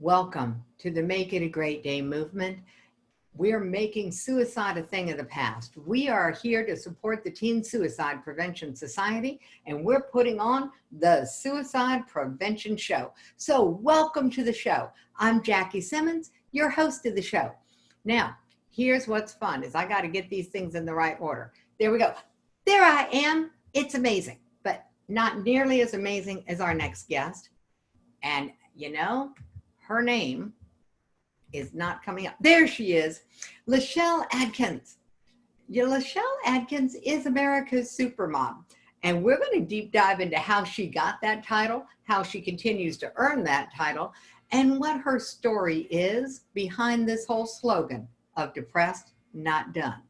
Welcome to the Make It a Great Day movement. We're making suicide a thing of the past. We are here to support the Teen Suicide Prevention Society, and we're putting on the Suicide Prevention Show. So welcome to the show. I'm Jackie Simmons, your host of the show. Now, here's what's fun is I got to get these things in the right order. There we go. There I am. It's amazing, but not nearly as amazing as our next guest. And you know, her name is not coming up. There she is, LaChelle Adkins. LaChelle Adkins is America's Supermom. And we're going to deep dive into how she got that title, how she continues to earn that title, and what her story is behind this whole slogan of depressed, not done.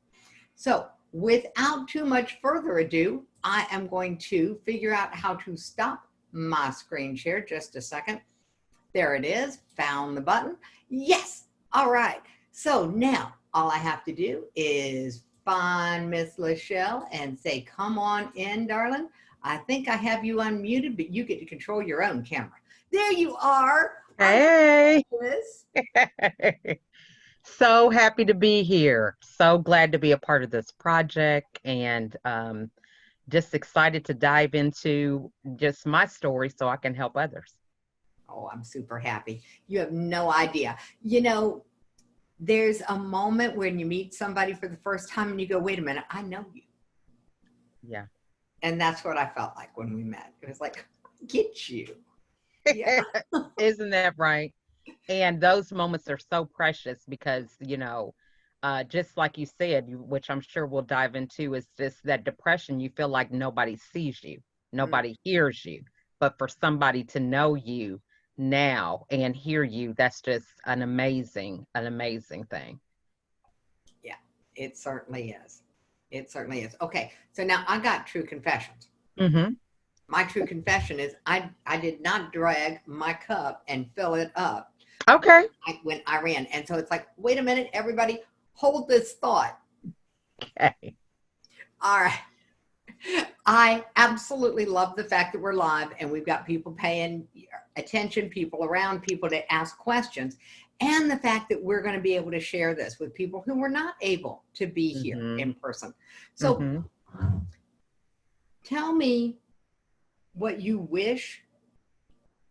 So without too much further ado, I am going to figure out how to stop my screen share. Just a second. There it is. Found the button. Yes. All right. So now all I have to do is find Miss LaChelle and say, come on in, darling. I think I have you unmuted, but you get to control your own camera. There you are. Hey. So happy to be here. So glad to be a part of this project, and just excited to dive into just my story so I can help others. Oh, I'm super happy. You have no idea. You know, there's a moment when you meet somebody for the first time and you go, wait a minute, I know you. Yeah. And that's what I felt like when we met. It was like, get you. Yeah. Isn't that right? And those moments are so precious because, just like you said, which I'm sure we'll dive into, is just that depression. You feel like nobody sees you, nobody hears you. But for somebody to know you now and hear you, that's just an amazing thing. Yeah, it certainly is. It certainly is. Okay, so now I got true confessions. Mm-hmm. My true confession is I did not drag my cup and fill it up. Okay. When I ran. And so it's like, wait a minute, everybody, hold this thought. Okay. All right. I absolutely love the fact that we're live and we've got people paying attention, people around, people to ask questions, and the fact that we're going to be able to share this with people who were not able to be here in person. So tell me what you wish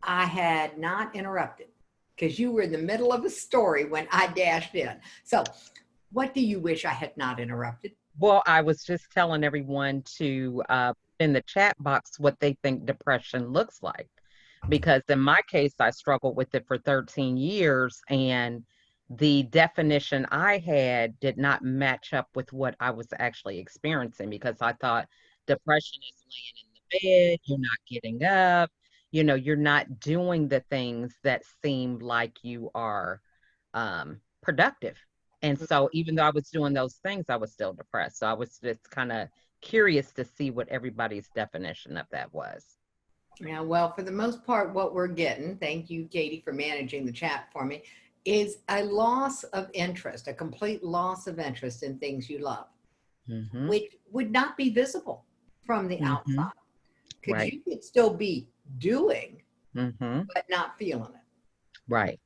I had not interrupted, because you were in the middle of a story when I dashed in. So what do you wish I had not interrupted? Well, I was just telling everyone to in the chat box what they think depression looks like. Because in my case, I struggled with it for 13 years, and the definition I had did not match up with what I was actually experiencing, because I thought depression is laying in the bed, you're not getting up, you're not doing the things that seem like you are productive. And so even though I was doing those things, I was still depressed. So I was just kind of curious to see what everybody's definition of that was. Yeah, well, for the most part, what we're getting, thank you, Katie, for managing the chat for me, is a loss of interest, a complete loss of interest in things you love, which would not be visible from the outside. Because you could still be doing, but not feeling it. Right.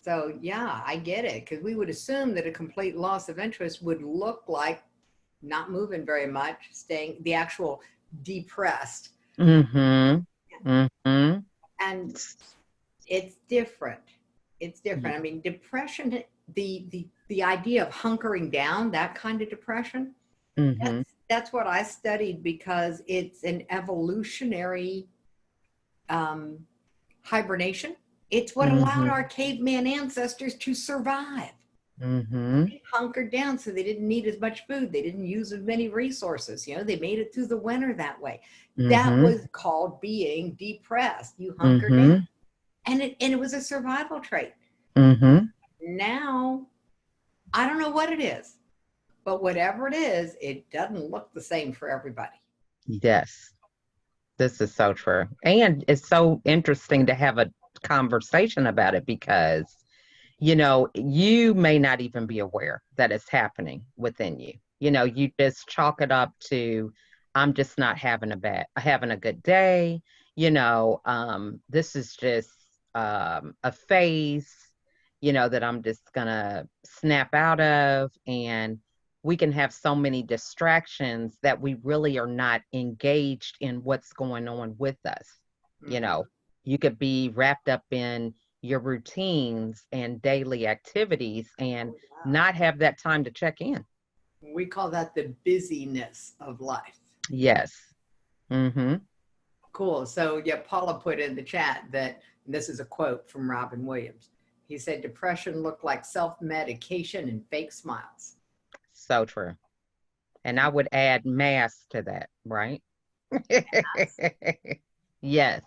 So, yeah, I get it. Because we would assume that a complete loss of interest would look like not moving very much, staying the actual depressed. And it's different. It's different. I mean, depression, the idea of hunkering down, that kind of depression, that's what I studied, because it's an evolutionary hibernation. It's what allowed our caveman ancestors to survive. They hunkered down so they didn't need as much food. They didn't use as many resources. They made it through the winter that way. That was called being depressed. You hunkered down. And it was a survival trait. Now, I don't know what it is, but whatever it is, it doesn't look the same for everybody. Yes, this is so true. And it's so interesting to have a conversation about it, because you may not even be aware that it's happening within you. You just chalk it up to, I'm just not having a good day. This is just a phase, that I'm just gonna snap out of. And we can have so many distractions that we really are not engaged in what's going on with us. You Mhm. know, you could be wrapped up in your routines and daily activities and Oh, yeah. not have that time to check in. We call that the busyness of life. Yes. Mm-hmm. Cool. So, yeah, Paula put in the chat that, and this is a quote from Robin Williams. He said, depression looked like self medication and fake smiles. So true. And I would add mass to that, right? Yes.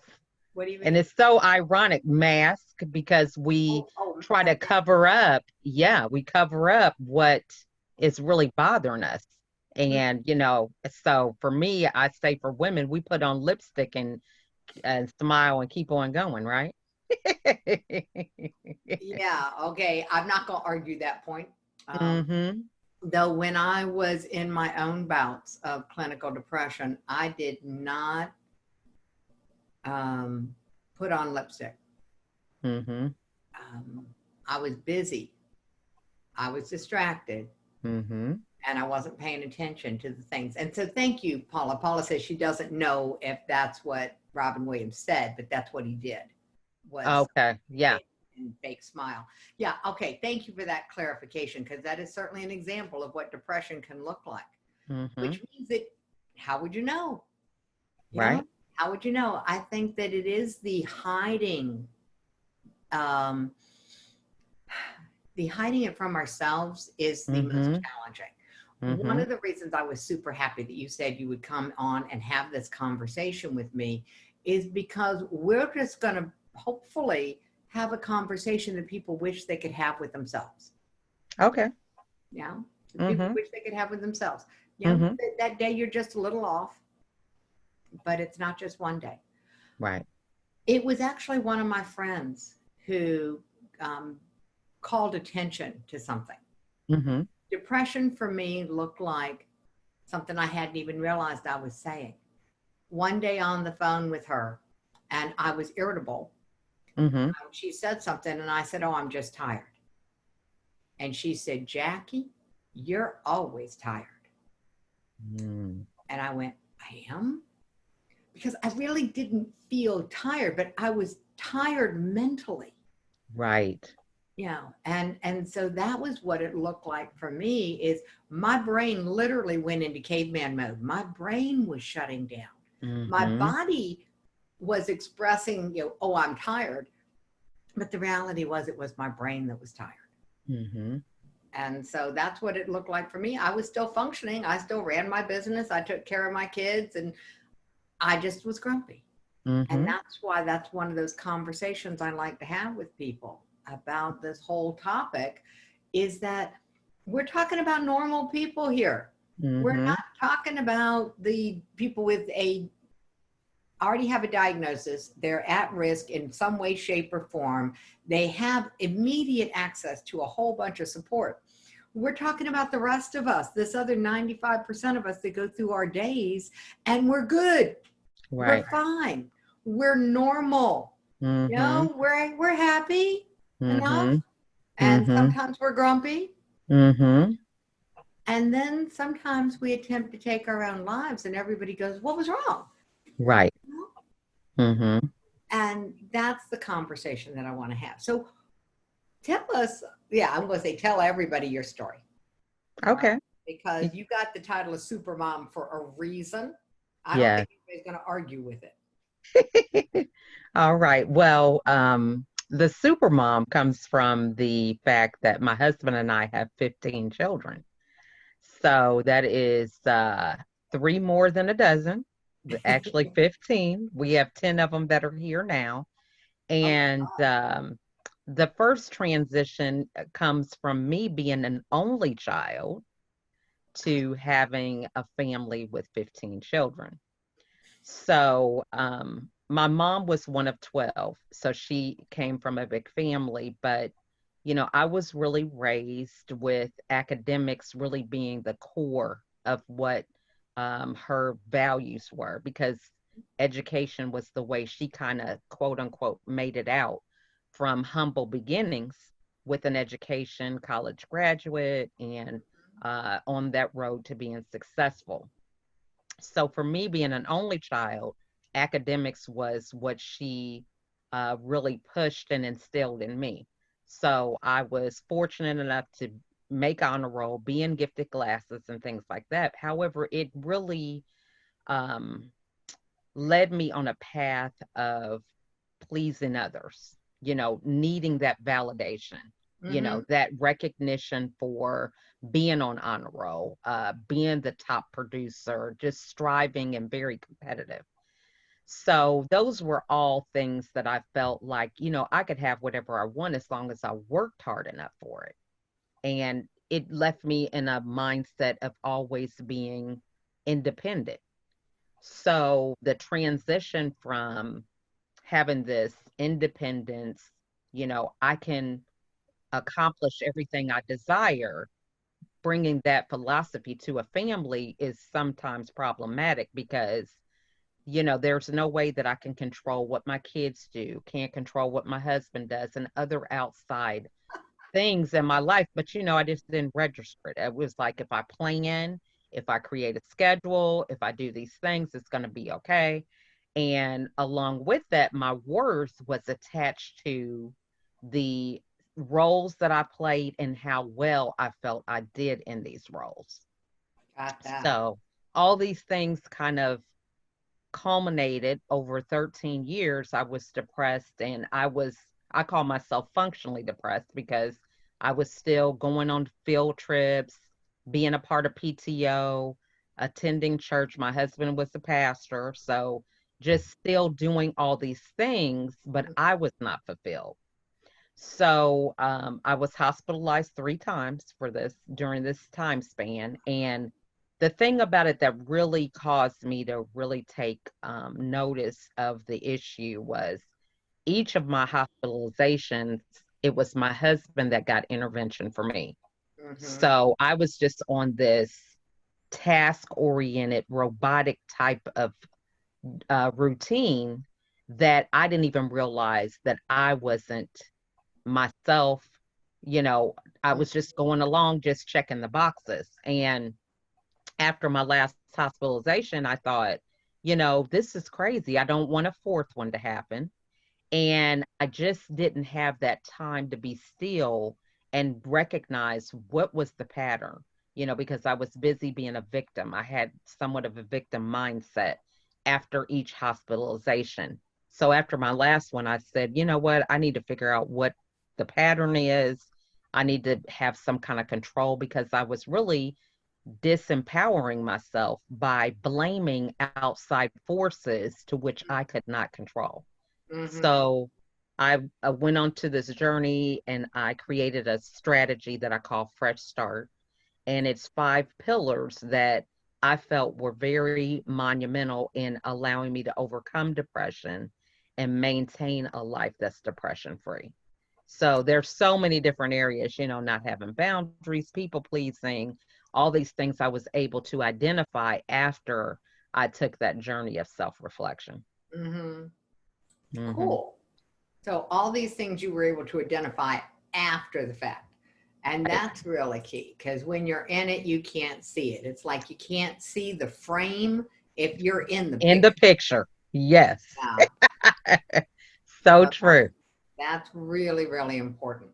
What do you And mean? it's so ironic, mask, because we Oh, try a to cover up, yeah, we cover up what is really bothering us. mask. And, so for me, I say for women, we put on lipstick and smile and keep on going, right? Yeah. Okay. I'm not going to argue that point. Mm-hmm. Though when I was in my own bouts of clinical depression, I did not um, put on lipstick. Mm-hmm. Um, I was busy. I was distracted. Mm-hmm. And I wasn't paying attention to the things. And so thank you, Paula. Paula says she doesn't know if that's what Robin Williams said, but that's what he did, was Okay. Yeah. and fake smile. Yeah. Okay. Thank you for that clarification, because that is certainly an example of what depression can look like, Mm-hmm. which means that how would you know? You know, Right. how would you know? I think that it is um, the hiding it from ourselves is the most Mm-hmm. challenging. One Mm-hmm. of the reasons I was super happy that you said you would come on and have this conversation with me is because we're just going to hopefully have a conversation that people wish they could have with themselves. Okay. Yeah. That people Mm-hmm. wish they could have with themselves. Mm-hmm. That day you're just a little off, but it's not just one day. Right. It was actually one of my friends who um, called attention to something. Mm-hmm. Depression for me looked like something I hadn't even realized I was saying. One day on the phone with her, and I was irritable. Mm-hmm. She said something, and I said, "Oh, I'm just tired." And she said, "Jackie, you're always tired." Mm. And I went, "I am?" Because I really didn't feel tired, but I was tired mentally. Right. And so that was what it looked like for me. Is my brain literally went into caveman mode. My brain was shutting down. My Mm-hmm. body was expressing, "Oh, I'm tired," but the reality was it was my brain that was tired. Mm-hmm. And so that's what it looked like for me. I was still functioning. I still ran my business. I took care of my kids, and I just was grumpy. And Mm-hmm. that's why that's one of those conversations I like to have with people about this whole topic, is that we're talking about normal people here. We're Mm-hmm. not talking about the people with already have a diagnosis. They're at risk in some way, shape, or form. They have immediate access to a whole bunch of support. We're talking about the rest of us, this other 95% of us that go through our days, and we're good. We're Right. fine. We're normal. Mm-hmm. We're happy enough. Mm-hmm. And Mm-hmm. sometimes we're grumpy. Mm-hmm. And then sometimes we attempt to take our own lives, and everybody goes, "What was wrong?" Right. Mm-hmm. And that's the conversation that I want to have. So tell us, yeah, I'm going to say, tell everybody your story. All right. Okay. Because you got the title of Supermom for a reason. I don't Yeah. think anybody's going to argue with it. All right. Well, the supermom comes from the fact that my husband and I have 15 children. So that is three more than a dozen, actually 15. We have 10 of them that are here now. Oh, And the first transition comes from me being an only child to having a family with 15 children. So my mom was one of 12. So she came from a big family, but I was really raised with academics really being the core of what her values were, because education was the way she kind of quote unquote made it out from humble beginnings with an education, college graduate, and on that road to being successful. So for me, being an only child, academics was what she really pushed and instilled in me. So I was fortunate enough to make honor roll, be in gifted classes and things like that. However, it really um, led me on a path of pleasing others, needing that validation, Mm-hmm. that recognition for being on honor roll, being the top producer, just striving and very competitive. So those were all things that I felt like, I could have whatever I want as long as I worked hard enough for it. And it left me in a mindset of always being independent. So the transition from having this independence, I can accomplish everything I desire, bringing that philosophy to a family is sometimes problematic because, there's no way that I can control what my kids do, can't control what my husband does, and other outside things in my life. But, I just didn't register it. It was like if I plan, if I create a schedule, if I do these things, it's going to be okay. And along with that, my worth was attached to the roles that I played and how well I felt I did in these roles. Got that. So all these things kind of culminated over 13 years. I was depressed and I call myself functionally depressed because I was still going on field trips, being a part of PTO, attending church. My husband was a pastor. So just still doing all these things, but I was not fulfilled. So I was hospitalized 3 times for this during this time span. And the thing about it that really caused me to really take notice of the issue was each of my hospitalizations, it was my husband that got intervention for me. Mm-hmm. So I was just on this task oriented, robotic type of routine that I didn't even realize that I wasn't myself. You know, I was just going along, just checking the boxes. And after my last hospitalization, I thought, this is crazy. I don't want a fourth one to happen. And I just didn't have that time to be still and recognize what was the pattern, because I was busy being a victim. I had somewhat of a victim mindset after each hospitalization. So after my last one, I said, you know what? I need to figure out what the pattern is. I need to have some kind of control because I was really disempowering myself by blaming outside forces to which I could not control. Mm-hmm. So I went on to this journey and I created a strategy that I call Fresh Start. And it's 5 pillars that I felt were very monumental in allowing me to overcome depression and maintain a life that's depression free. So there's so many different areas, not having boundaries, people pleasing, all these things I was able to identify after I took that journey of self reflection. Mm-hmm. Hmm. Cool. So all these things you were able to identify after the fact. And Right. that's really key because when you're in it, you can't see it. It's like you can't see the frame if you're in the In the picture. picture. Yes. Yeah. So So true. that's really, really important.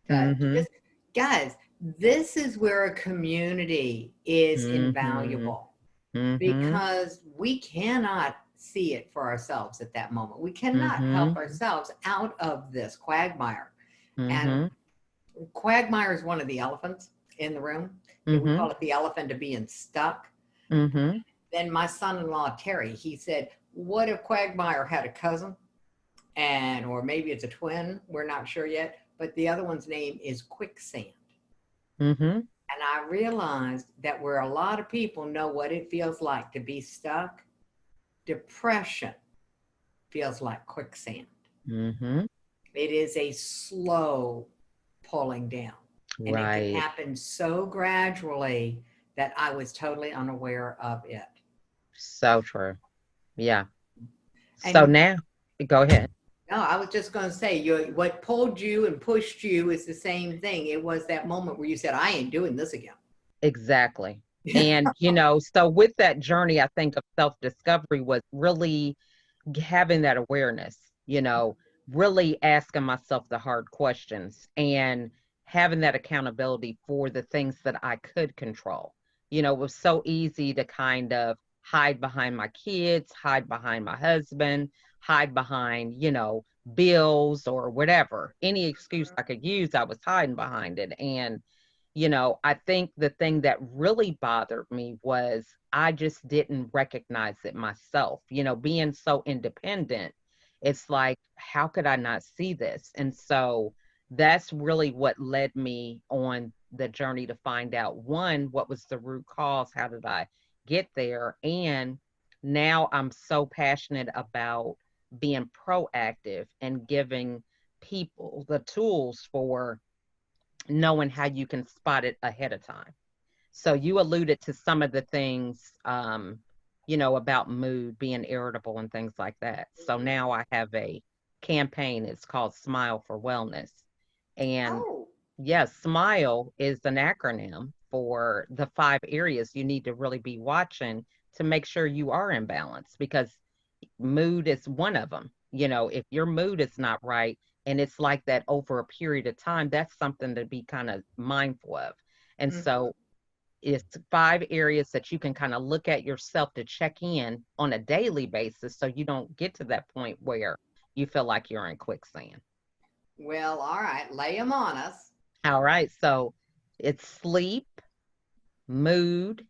To Hmm. just, guys, this is where a community is Hmm. invaluable Hmm. because we cannot see it for ourselves at that moment. We cannot help Hmm. ourselves out of this quagmire. And Hmm. quagmire is one of the elephants in the room. We Hmm. call it the elephant of being stuck. Hmm. Then my son-in-law, Terry, he said, what if quagmire had a cousin? And, or maybe it's a twin. We're not sure yet. But the other one's name is quicksand. Hmm. And I realized that where a lot of people know what it feels like to be stuck, depression feels like quicksand. Hmm. It is a slow pulling down. And it can Right. happen so gradually that I was totally unaware of it. So true. Yeah. So And now, go ahead. No, I was just going to say, what pulled you and pushed you is the same thing. It was that moment where you said, I ain't doing this again. Exactly. And, you know, so with that journey, I think of self-discovery was really having that awareness, you know, really asking myself the hard questions and having that accountability for the things that I could control. You know, it was so easy to kind of hide behind my kids, hide behind my husband, hide behind, you know, bills or whatever. Any excuse I could use, I was hiding behind it. And you know, I think the thing that really bothered me was I just didn't recognize it myself. You know, being so independent, it's like, how could I not see this? And so that's really what led me on the journey to find out one, what was the root cause? How did I get there? And now I'm so passionate about being proactive and giving people the tools for knowing how you can spot it ahead of time. So you alluded to some of the things, you know, about mood, being irritable and things like that. So now I have a campaign. It's called Smile for Wellness. And Oh, yes, SMILE is an acronym for the 5 areas you need to really be watching to make sure you are in balance because mood is one of them. You know, if your mood is not right and it's like that over a period of time, that's something to be kind of mindful of. And mhm. so it's 5 areas that you can kind of look at yourself to check in on a daily basis so you don't get to that point where you feel like you're in quicksand. Well, all right, lay them on us. All right. So it's sleep, mood,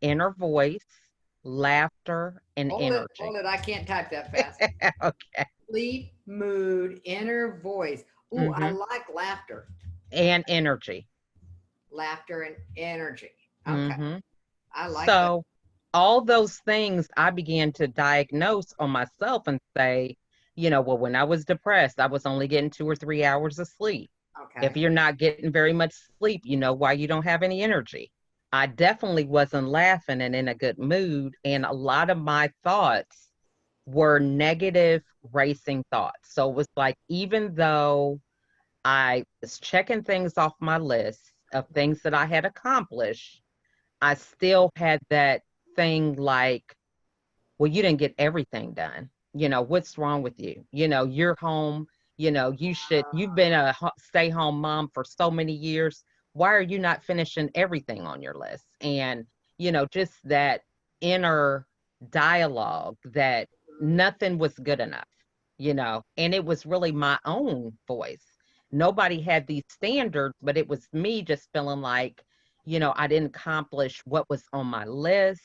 inner voice, laughter, and Hold energy. it. I can't type that fast. Okay. Sleep, mood, inner voice. Ooh, I Hmm. like laughter. And energy. Laughter and energy. Okay, Hmm. I like that. So all those things I began to diagnose on myself and say, you know, well, when I was depressed, I was only getting 2 or 3 hours of sleep. If Okay. you're not getting very much sleep, you know why you don't have any energy. I definitely wasn't laughing and in a good mood. And a lot of my thoughts were negative, racing thoughts. So it was like, even though I was checking things off my list of things that I had accomplished, I still had that thing like, well, you didn't get everything done. You know, what's wrong with you? You know, you're home. You know, you've been a stay home mom for so many years. Why are you not finishing everything on your list? And, you know, just that inner dialogue that nothing was good enough, you know, and it was really my own voice. Nobody had these standards, but it was me just feeling like, you know, I didn't accomplish what was on my list.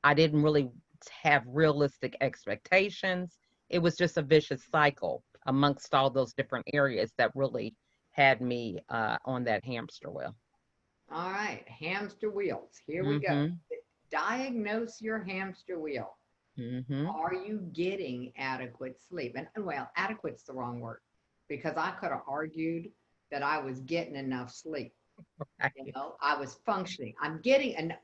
I didn't really have realistic expectations. It was just a vicious cycle amongst all those different areas that really had me on that hamster wheel. All right, hamster wheels. Here we go. Mm-hmm. Diagnose your hamster wheel. Mm-hmm. Are you getting adequate sleep? And well, adequate's the wrong word because I could have argued that I was getting enough sleep. You Right. know, I was functioning. I'm getting enough.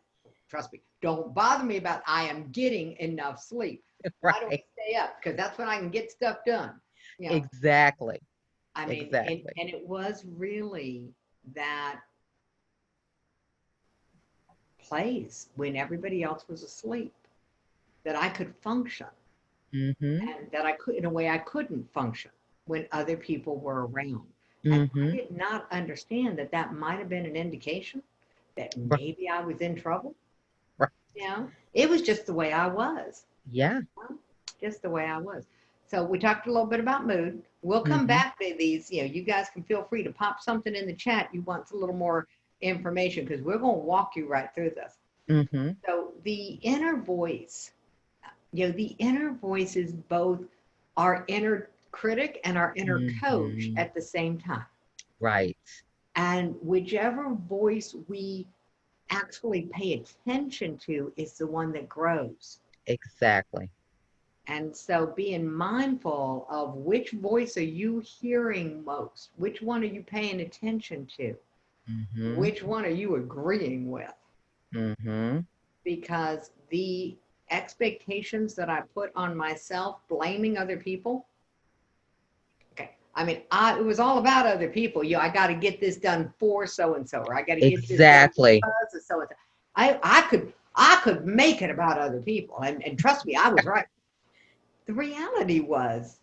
Trust me. Don't bother me about I am getting enough sleep. Why do I Right. stay up? Because that's when I can get stuff done. You know, Exactly. I mean, Exactly. and it was really that place when everybody else was asleep that I could function Mm-hmm. and that I could, in a way, I couldn't function when other people were around. And I Mm-hmm. did not understand that that might have been an indication that Right. maybe I was in trouble. Right. You know, it was just the way I was, Yeah. just the way I was. So we talked a little bit about mood. We'll come Mm-hmm. back to these. You know, you guys can feel free to pop something in the chat. You want a little more information because we're going to walk you right through this. Mm-hmm. So the inner voice, you know, the inner voice is both our inner critic and our inner coach Mm-hmm. at the same time. Right. And whichever voice we actually pay attention to is the one that grows. Exactly. And so being mindful of which voice are you hearing most? Which one are you paying attention to? Mm-hmm. Which one are you agreeing with? Mm-hmm. Because the expectations that I put on myself, blaming other people, I mean, it was all about other people. I got to get this done for so and so, or I got to get this done Exactly. because of so and so. I could make it about other people, and trust me, I was right. The reality was,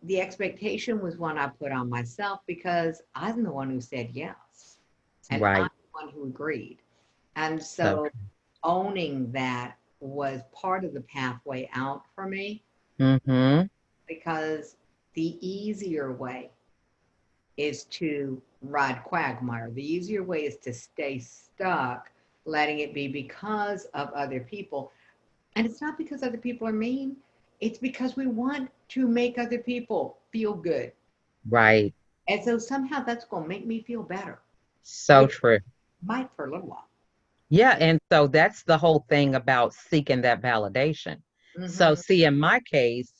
the expectation was one I put on myself because I'm the one who said yes, and I'm Right. the one who agreed. And So, so owning that was part of the pathway out for me, mm-hmm. because the easier way is to ride quagmire. The easier way is to stay stuck, letting it be because of other people. And it's not because other people are mean, it's because we want to make other people feel good. Right. And so somehow that's going to make me feel better, So which true. might for a little while. Yeah, and so that's the whole thing about seeking that validation. So, Mm-hmm. see, in my case,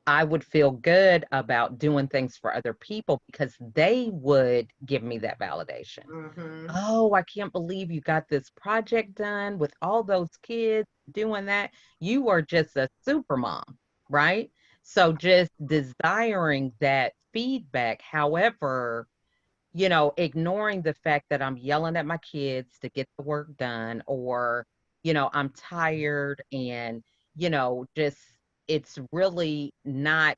I would feel good about doing things for other people because they would give me that validation. Mm-hmm. Oh, I can't believe you got this project done with all those kids doing that. You are just a super mom, right? So, just desiring that feedback. However, ignoring the fact that I'm yelling at my kids to get the work done, or, I'm tired and, just it's really not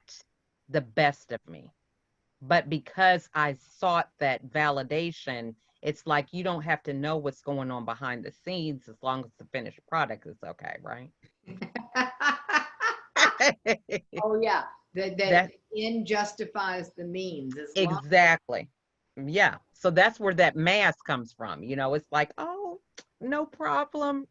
the best of me. But because I sought that validation, it's like you don't have to know what's going on behind the scenes as long as the finished product is okay, right? Oh yeah, the That end justifies the means as long. exactly. Yeah. So that's where that mask comes from. It's like, oh, no problem.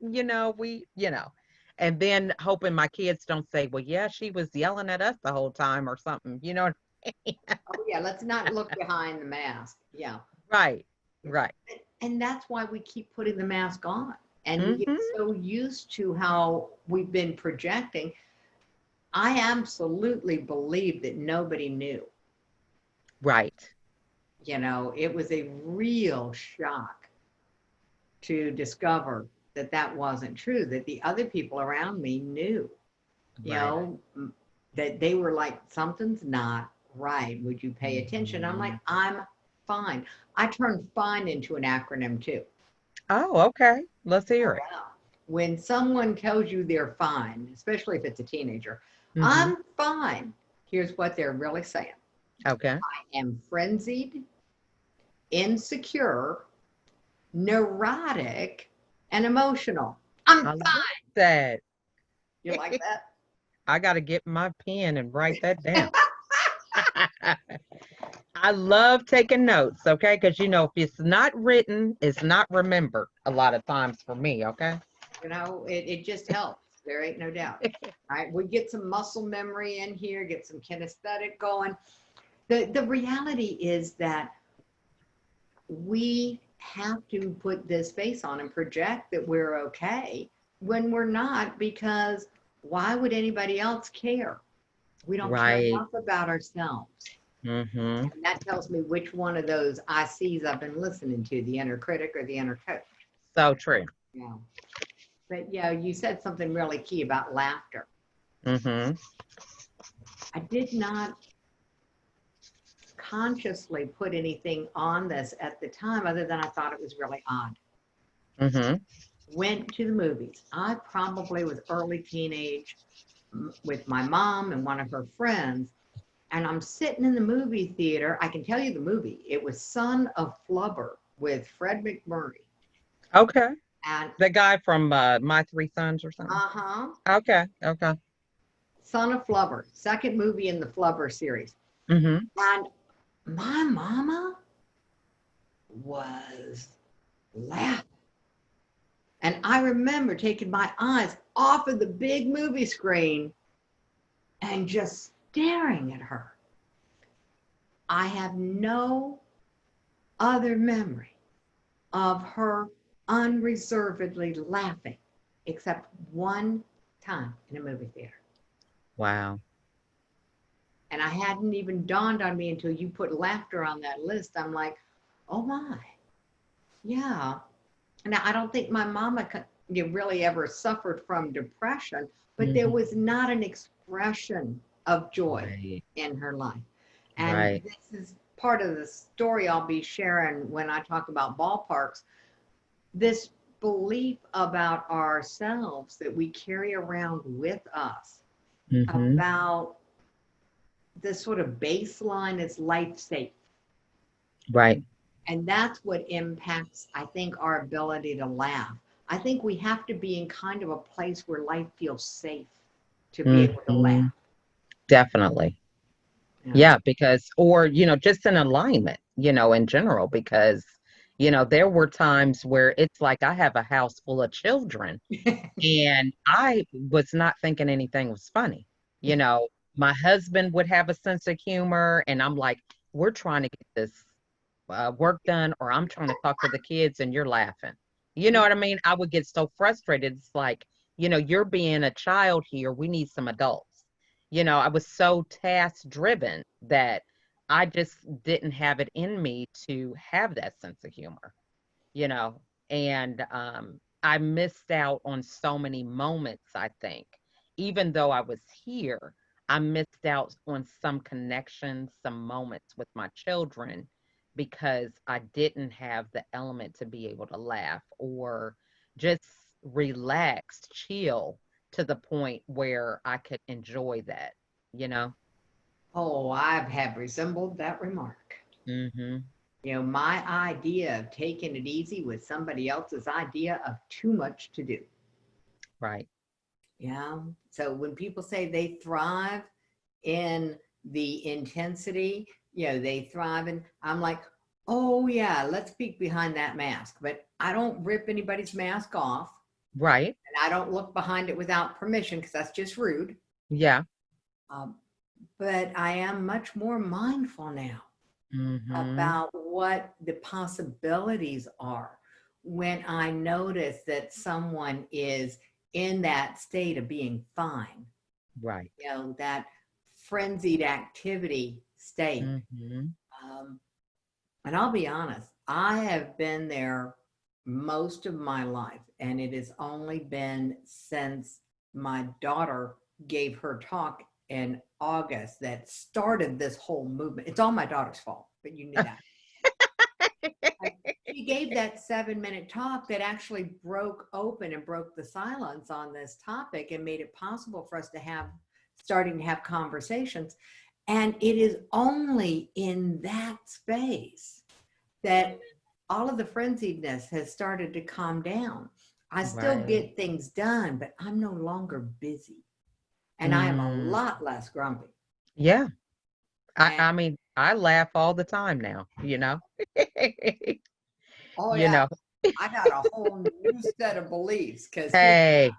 And then hoping my kids don't say, well, yeah, she was yelling at us the whole time or something, what I mean? Oh yeah, let's not look behind the mask. Yeah. Right. Right. And that's why we keep putting the mask on. And we get Hmm. so used to how we've been projecting. I absolutely believe that nobody knew. Right. It was a real shock to discover that that wasn't true, that the other people around me knew, you Right. know, that they were like, something's not right. Would you pay attention? I'm like, I'm fine. I turned fine into an acronym too. Oh, okay. Let's Oh, hear it. wow. When someone tells you they're fine, especially if it's a teenager, Hmm. I'm fine. Here's what they're really saying: Okay. I am frenzied, insecure, neurotic, and emotional. I'm I love fine. that. You like that? I got to get my pen and write that down. I love taking notes, okay? Because if it's not written, it's not remembered a lot of times for me, okay? It just helps. There ain't no doubt. All right. We get some muscle memory in here, get some kinesthetic going. The reality is that we have to put this face on and project that we're okay when we're not, because why would anybody else care? We don't care Right. enough about ourselves. Mm-hmm. And that tells me which one of those I sees I've been listening to, the inner critic or the inner coach. So true. Yeah. But yeah, you said something really key about laughter. Mm-hmm. I did not consciously put anything on this at the time other than I thought it was really odd. Mm-hmm. Went to the movies. I probably was early teenage, with my mom and one of her friends. And I'm sitting in the movie theater. I can tell you the movie. It was Son of Flubber with Fred McMurray. Okay. And The guy from My Three Sons or something. uh-huh, Okay. Okay. Son of Flubber, second movie in the Flubber series. Mm-hmm. And my mama was laughing. And I remember taking my eyes off of the big movie screen and just staring at her. I have no other memory of her unreservedly laughing except one time in a movie theater. Wow. And I hadn't even dawned on me until you put laughter on that list. I'm like, oh my, yeah. Now, I don't think my mama really ever suffered from depression, but there Mm-hmm. was not an expression of joy Right. in her life. And Right. this is part of the story I'll be sharing when I talk about ballparks. This belief about ourselves that we carry around with us Mm-hmm. about this sort of baseline is life safe. Right. And that's what impacts, I think, our ability to laugh. I think we have to be in kind of a place where life feels safe to be able to Mm-hmm. laugh. Definitely. Yeah. Yeah, because, or, just an alignment, in general, because, there were times where it's like I have a house full of children and I was not thinking anything was funny. You know, my husband would have a sense of humor, and I'm like, we're trying to get this work done, or I'm trying to talk to the kids and you're laughing. You know what I mean? I would get so frustrated. It's like, you're being a child here. We need some adults. I was so task driven that I just didn't have it in me to have that sense of humor, you know, and I missed out on so many moments, I think. Even though I was here, I missed out on some connections, some moments with my children because I didn't have the element to be able to laugh or just relax, chill to the point where I could enjoy that, you know? Oh, I have resembled that remark. Hmm. My idea of taking it easy was somebody else's idea of too much to do. Right. Yeah. So when people say they thrive in the intensity, they thrive in, I'm like, oh yeah, let's peek behind that mask. But I don't rip anybody's mask off Right. and I don't look behind it without permission because that's just rude. Yeah. Um, but I am much more mindful now Hmm. about what the possibilities are when I notice that someone is in that state of being fine, Right. that frenzied activity state. Hmm. Um, and I'll be honest, I have been there most of my life, and it has only been since my daughter gave her talk in August that started this whole movement. It's all my daughter's fault, but you knew that. She gave that 7-minute talk that actually broke open and broke the silence on this topic and made it possible for us to starting to have conversations. And it is only in that space that all of the frenziedness has started to calm down. I still Right. get things done, but I'm no longer busy and I am a Mm, lot less grumpy. yeah. I, And I mean, I laugh all the time now, you know? oh, You yeah, know, I got a whole new set of beliefs because here, hey,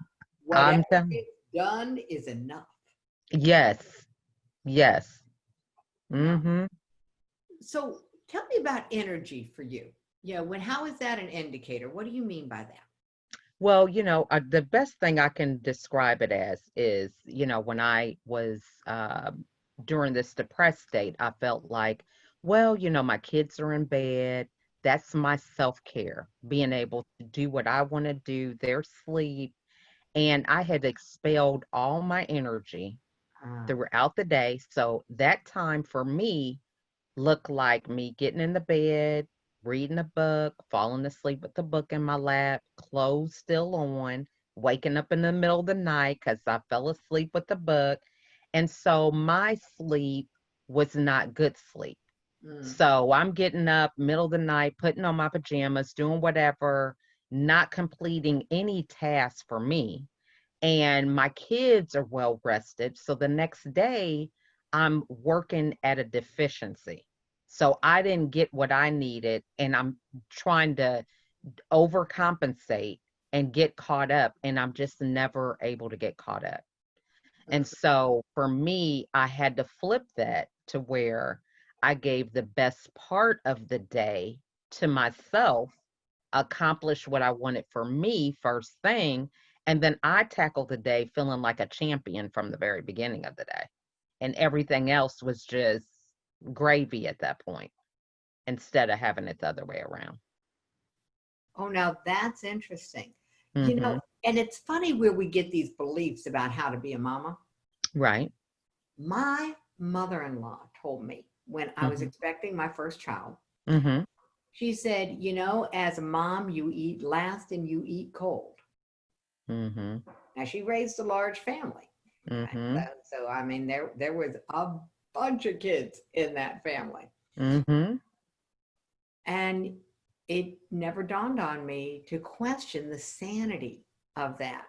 whatever I'm telling, gets done is enough. yes, yes. Yeah. Hmm. So tell me about energy for you. How is that an indicator? What do you mean by that? Well, the best thing I can describe it as is, when I was during this depressed state, I felt like, well, my kids are in bed. That's my self-care, being able to do what I want to do, their sleep. And I had expelled all my energy Ah, throughout the day. So that time for me looked like me getting in the bed, reading a book, falling asleep with the book in my lap, clothes still on, waking up in the middle of the night because I fell asleep with the book. And so my sleep was not good sleep. mm, So I'm getting up middle of the night, putting on my pajamas, doing whatever, not completing any task for me, and my kids are well rested. So the next day, I'm working at a deficiency. So I didn't get what I needed, and I'm trying to overcompensate and get caught up, and I'm just never able to get caught up. And mm. so for me, I had to flip that to where I gave the best part of the day to myself, accomplish what I wanted for me first thing. And then I tackled the day feeling like a champion from the very beginning of the day. And everything else was just gravy at that point instead of having it the other way around. Oh, now that's interesting. Hmm. And it's funny where we get these beliefs about how to be a mama. Right. My mother-in-law told me when I was expecting my first child. Mm-hmm. She said, you know, as a mom, you eat last and you eat cold. Mm-hmm. Now, she raised a large family. Okay? Mm-hmm. So I mean, there was a bunch of kids in that family. Mm-hmm. And it never dawned on me to question the sanity of that.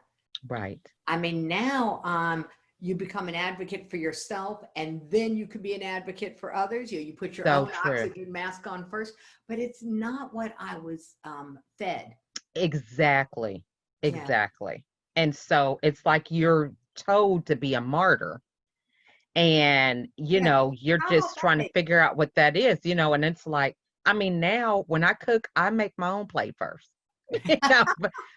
Right. I mean, now you become an advocate for yourself, and then you can be an advocate for others. You put your So own true. oxygen mask on first, but it's not what I was fed. Exactly. Yeah. Exactly. And so it's like you're told to be a martyr. And, Yeah. you're How about just that trying to make figure out what that is, and it's like, I mean, now when I cook, I make my own plate first.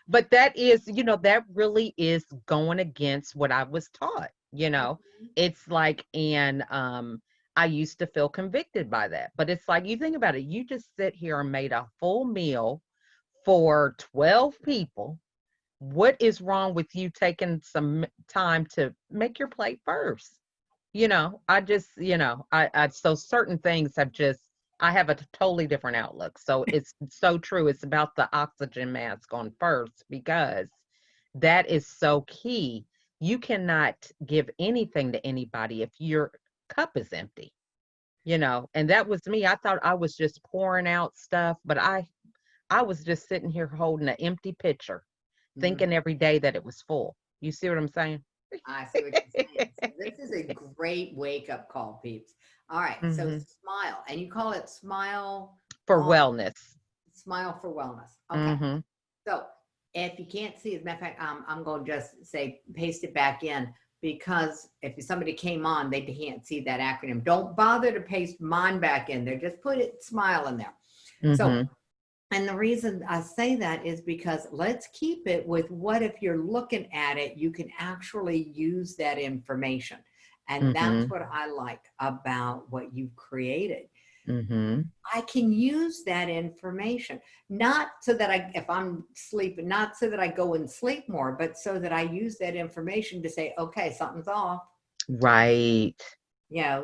But that is, that really is going against what I was taught. Mhm. It's like, and I used to feel convicted by that. But it's like, you think about it, you just sit here and made a full meal for 12 people. What is wrong with you taking some time to make your plate first? I just, so certain things have just, I have a totally different outlook. So it's so true. It's about the oxygen mask on first, because that is so key. You cannot give anything to anybody if your cup is empty. And that was me. I thought I was just pouring out stuff, but I was just sitting here holding an empty pitcher, Mhm. thinking every day that it was full. You see what I'm saying? I see what you're saying. So this is a great wake up call, peeps. All right. So Hmm. smile, and you call it smile For on wellness. smile for wellness. Okay. Hmm. So if you can't see, as a matter of fact, I'm going to just say paste it back in, because if somebody came on, they can't see that acronym. Don't bother to paste mine back in there. Just put it smile in there. So, Hmm. and the reason I say that is because let's keep it with what if you're looking at it, you can actually use that information. And that's Hmm. what I like about what you've created. Hmm. I can use that information, not so that if I'm sleeping, not so that I go and sleep more, but so that I use that information to say, okay, something's off. Right.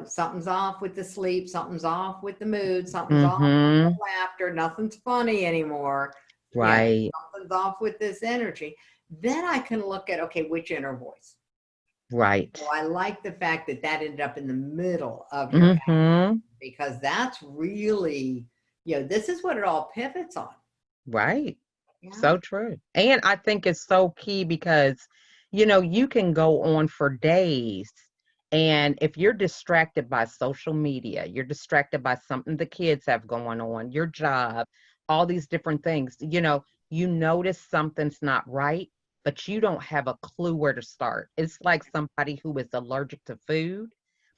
Something's off with the sleep, something's off with the mood, something's off with Hmm. the laughter, nothing's funny anymore. Right. Something's off with this energy. Then I can look at, okay, which inner voice? Right. So I like the fact that that ended up in the middle of your, Hmm. because that's really, this is what it all pivots on. Right. Yeah. So true. And I think it's so key because, you can go on for days. And if you're distracted by social media, you're distracted by something the kids have going on, your job, all these different things, you notice something's not right, but you don't have a clue where to start. It's like somebody who is allergic to food,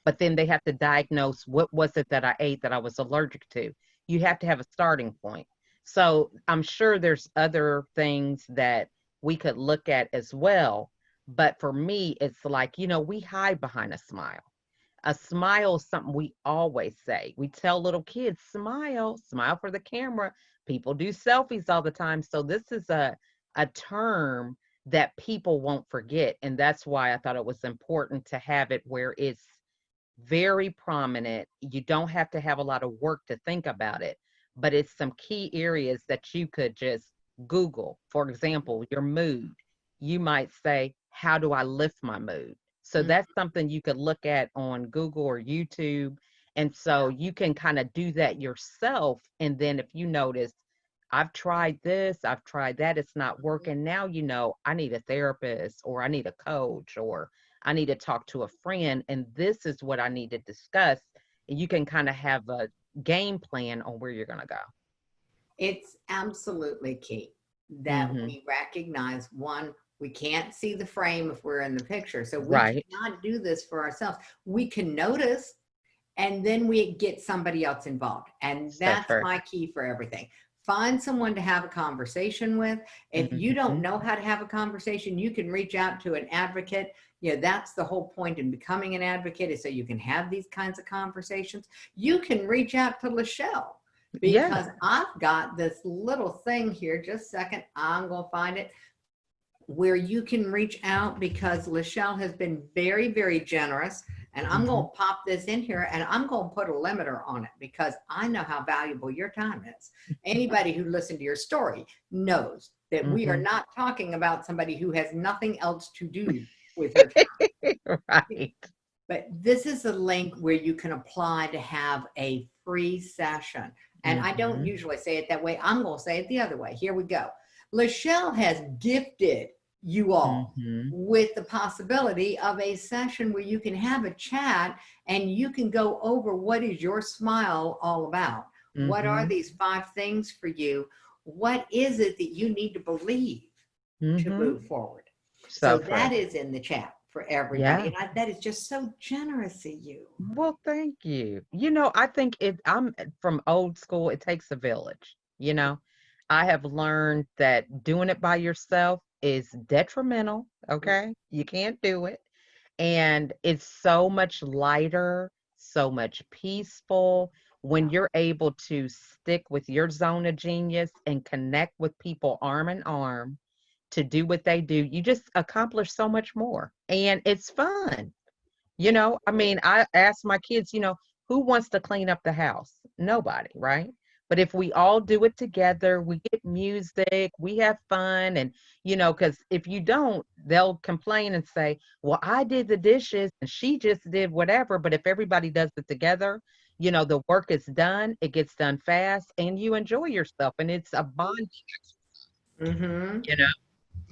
but then they have to diagnose what was it that I ate that I was allergic to. You have to have a starting point. So I'm sure there's other things that we could look at as well. But for me, it's like, we hide behind a smile. A smile is something we always say. We tell little kids, smile, smile for the camera. People do selfies all the time. So this is a term that people won't forget. And that's why I thought it was important to have it where it's very prominent. You don't have to have a lot of work to think about it, but it's some key areas that you could just Google. For example, your mood. You might say, how do I lift my mood? So Mhm. that's something you could look at on Google or YouTube. And so you can kind of do that yourself. And then if you notice, I've tried this, I've tried that, it's not working. Now, I need a therapist, or I need a coach, or I need to talk to a friend, and this is what I need to discuss. And you can kind of have a game plan on where you're going to go. It's absolutely key that Hmm. we recognize, one, we can't see the frame if we're in the picture. So we Right. cannot do this for ourselves. We can notice, and then we get somebody else involved. And So that's true. my key for everything. Find someone to have a conversation with. If you don't Hmm. know how to have a conversation, you can reach out to an advocate. That's the whole point in becoming an advocate, is so you can have these kinds of conversations. You can reach out to LaChelle, Yes. because I've got this little thing here. Just a second, I'm going to find it, where you can reach out, because LaChelle has been very, very generous. And I'm going to pop this in here and I'm going to put a limiter on it because I know how valuable your time is. Anybody who listened to your story knows that we are not talking about somebody who has nothing else to do with her time. Right. But this is a link where you can apply to have a free session. And I don't usually say it that way. I'm going to say it the other way. Here we go. LaChelle has gifted you all with the possibility of a session where you can have a chat and you can go over what is your smile all about. What are these 5 things for you? What is it that you need to believe to move forward? So that is in the chat for everybody. Yeah. And that is just so generous of you. Well, thank you. I think I'm from old school, it takes a village. I have learned that doing it by yourself is detrimental. Okay. You can't do it. And it's so much lighter, so much peaceful when you're able to stick with your zone of genius and connect with people arm in arm to do what they do. You just accomplish so much more. And it's fun. I mean, I ask my kids, who wants to clean up the house? Nobody, right? But if we all do it together, we get music, we have fun. And, because if you don't, they'll complain and say, well, I did the dishes and she just did whatever. But if everybody does it together, the work is done, it gets done fast, and you enjoy yourself. And it's a bond, Mm-hmm. you know?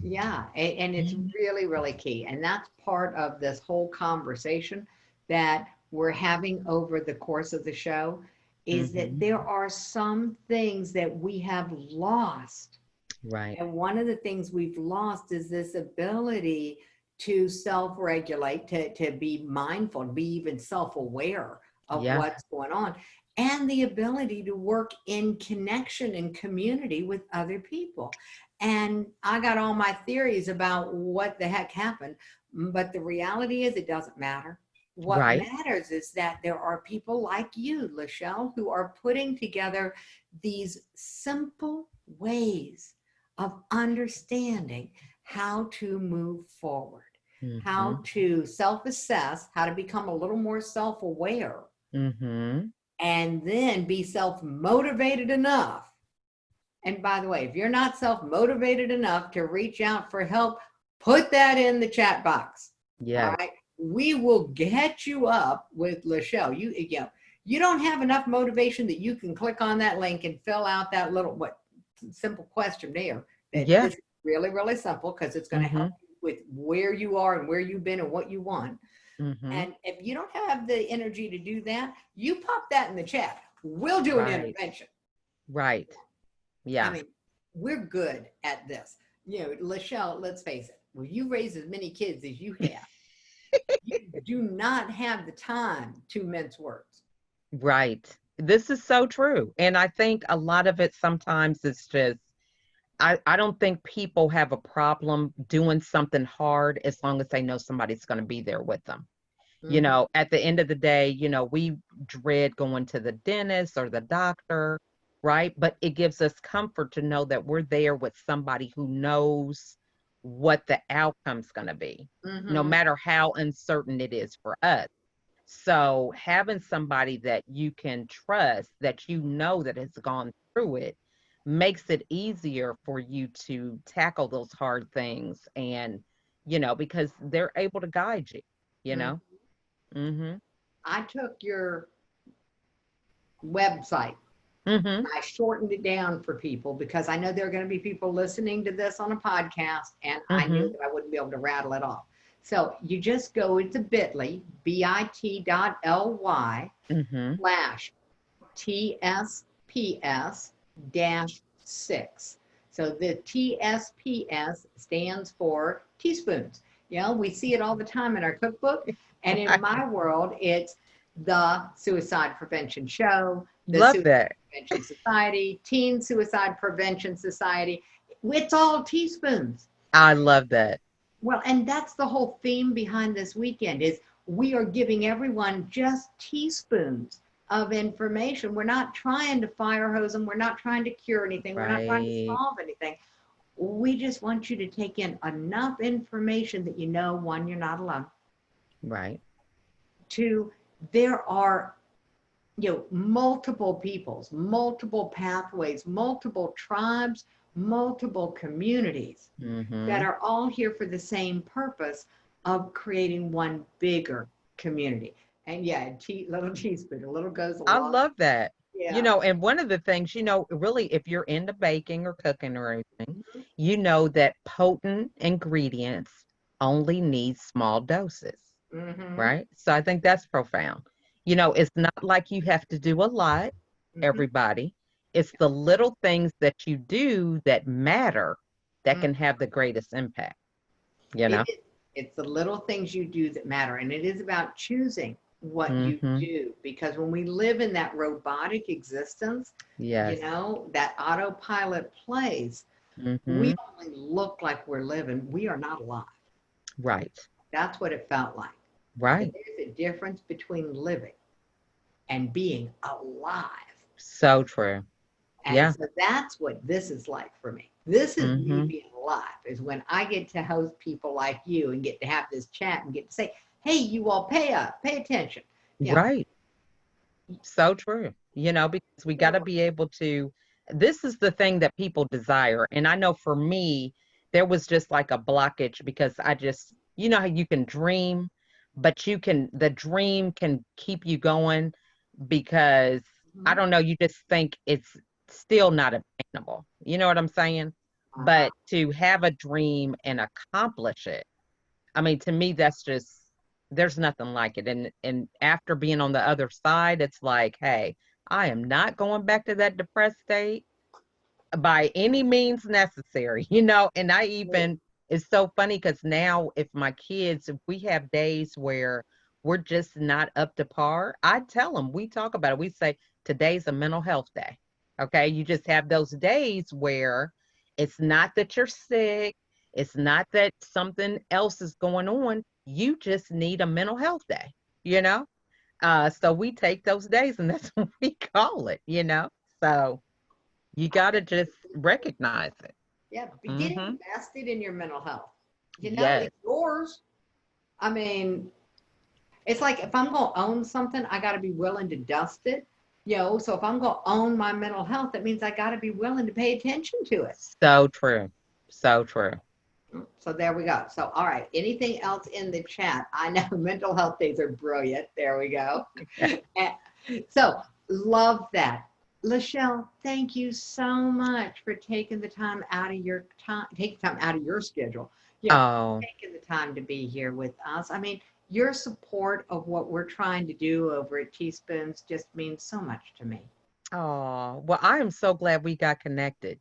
Yeah, and it's really, really key. And that's part of this whole conversation that we're having over the course of the show is that there are some things that we have lost. Right. And one of the things we've lost is this ability to self-regulate, to be mindful, to be even self-aware of Yeah. what's going on, and the ability to work in connection and community with other people. And I got all my theories about what the heck happened, but the reality is it doesn't matter. What Right. matters is that there are people like you, LaChelle, who are putting together these simple ways of understanding how to move forward, how to self-assess, how to become a little more self-aware, and then be self-motivated enough. And by the way, if you're not self-motivated enough to reach out for help, put that in the chat box. Yeah. All right. We will get you up with LaChelle. You don't have enough motivation that you can click on that link and fill out that little simple questionnaire. This is really, really simple because it's going to help you with where you are and where you've been and what you want. And if you don't have the energy to do that, you pop that in the chat. We'll do an intervention. Right. Yeah. I mean, we're good at this. LaChelle, let's face it, when you raise as many kids as you have, you do not have the time to mince words. Right. This is so true. And I think a lot of it sometimes is just, I don't think people have a problem doing something hard as long as they know somebody's going to be there with them. At the end of the day, we dread going to the dentist or the doctor, right? But it gives us comfort to know that we're there with somebody who knows what the outcome's going to be, no matter how uncertain it is for us. So having somebody that you can trust, that that has gone through it, makes it easier for you to tackle those hard things and, because they're able to guide you, you know? I took your website. I shortened it down for people because I know there are going to be people listening to this on a podcast, and I knew that I wouldn't be able to rattle it off. So you just go into bit.ly, bit.ly/TSPS-6. So the TSPS stands for teaspoons. We see it all the time in our cookbook. And in my world, it's the Suicide Prevention Show, the Love Suicide that. Prevention Society, Teen Suicide Prevention Society. It's all teaspoons. I love that. Well, and that's the whole theme behind this weekend is we are giving everyone just teaspoons of information. We're not trying to fire hose them. We're not trying to cure anything. We're not trying to solve anything. We just want you to take in enough information that one, you're not alone. Right. to there are, multiple peoples, multiple pathways, multiple tribes, multiple communities that Mm-hmm. are all here for the same purpose of creating one bigger community. And yeah, little teaspoon, a little goes a I long. love that. Yeah. And one of the things, really, if you're into baking or cooking or anything, Mhm. that potent ingredients only need small doses, Mhm. right? So I think that's profound. It's not like you have to do a lot, Mhm. everybody. It's the little things that you do that matter that Mhm. can have the greatest impact, you It know? is. It's the little things you do that matter. And it is about choosing what you Mm-hmm. do. Because when we live in that robotic existence, Yes. that autopilot plays, we Mm-hmm. only look like we're living. We are not alive. Right. That's what it felt like. But Right. there's a difference between living and being alive. So true. And Yeah. so that's what this is like for me. This is me Mm-hmm. being alive, is when I get to host people like you and get to have this chat and get to say, hey, you all pay up, pay attention. Yeah. Right. So true. Because we got to be able to, this is the thing that people desire. And I know for me, there was just like a blockage because how you can dream, but the dream can keep you going because I Mhm. don't know, you just think it's still not attainable. You know what I'm saying? Uh-huh. But to have a dream and accomplish it, I mean, to me, that's just there's nothing like it. And after being on the other side, it's like, hey, I am not going back to that depressed state by any means necessary, And I even it's so funny because now if we have days where we're just not up to par, I tell them, we talk about it. We say today's a mental health day. Okay. You just have those days where it's not that you're sick, it's not that something else is going on. You just need a mental health day, you know? So we take those days and that's what we call it. So you I got to think just recognize it. yeah, be getting Hmm. invested in your mental health. Yes. It's yours. I mean, it's like if I'm going to own something, I got to be willing to dust it. So if I'm going to own my mental health, that means I got to be willing to pay attention to it. So true. So true. So there we go. So, all right. Anything else in the chat? I know mental health days are brilliant. There we go. So, love that. LaChelle, thank you so much for taking the time out of your time, taking time out of your schedule. Oh, Taking the time to be here with us. I mean, your support of what we're trying to do over at Teaspoons just means so much to me. oh. Well, I am so glad we got connected,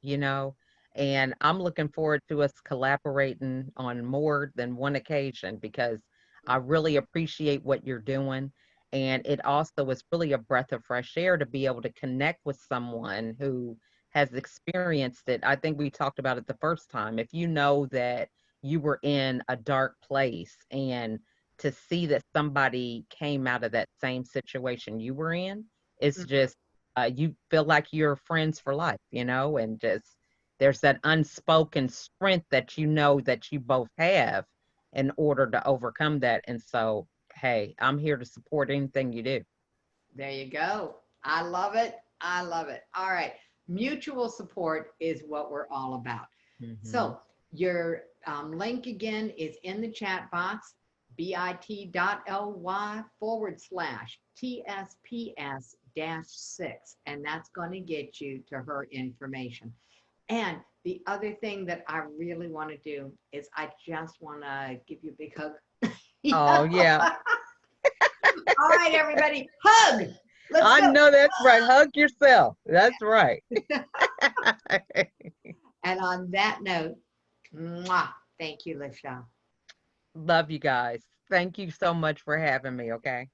and I'm looking forward to us collaborating on more than one occasion because I really appreciate what you're doing. And it also is really a breath of fresh air to be able to connect with someone who has experienced it. I think we talked about it the first time. If you know that you were in a dark place and to see that somebody came out of that same situation you were in, it's Mhm. just you feel like you're friends for life, and just there's that unspoken strength that that you both have in order to overcome that. And so, hey, I'm here to support anything you do. There you go. I love it. I love it. All right. Mutual support is what we're all about. Hmm. So your link again is in the chat box, bit.ly/TSPS 6. And that's going to get you to her information. And the other thing that I really want to do is I just want to give you a big hug. Oh, yeah. All right, everybody, hug. Let's I go. know that's right. Hug yourself. That's right. And on that note, mwah, thank you, LaChelle. Love you guys. Thank you so much for having me. Okay.